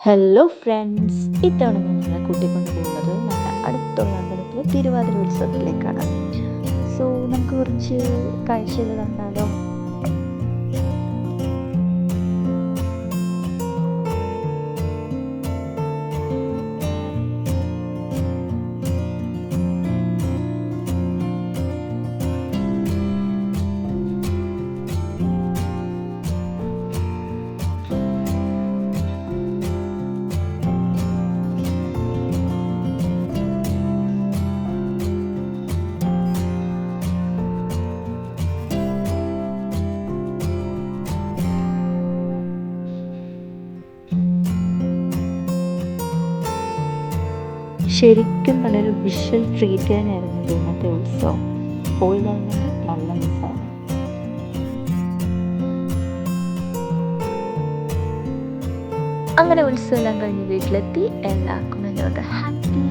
Hello friends, ഇത്തവണ ഞാൻ നിങ്ങളെ കൂട്ടിക്കൊണ്ട് പോകുന്നത് നമ്മുടെ അടുത്തുള്ള അമ്പലത്തിലെ തിരുവാതിര ഉത്സവത്തിലേക്കാണ്. സോ നമുക്ക് കുറച്ച് കാഴ്ചകൾ കണ്ടാലോ? ശരിക്കും നല്ലൊരു വിഷ്വൽ ട്രീറ്റ് തന്നെയായിരുന്നു ഇന്നത്തെ ഉത്സവം. പോയി കഴിഞ്ഞാൽ നല്ല മിസ്സാണ്. അങ്ങനെ ഉത്സവം എല്ലാം കഴിഞ്ഞ് വീട്ടിലെത്തി എല്ലാവർക്കും എന്നോട് ഹാപ്പി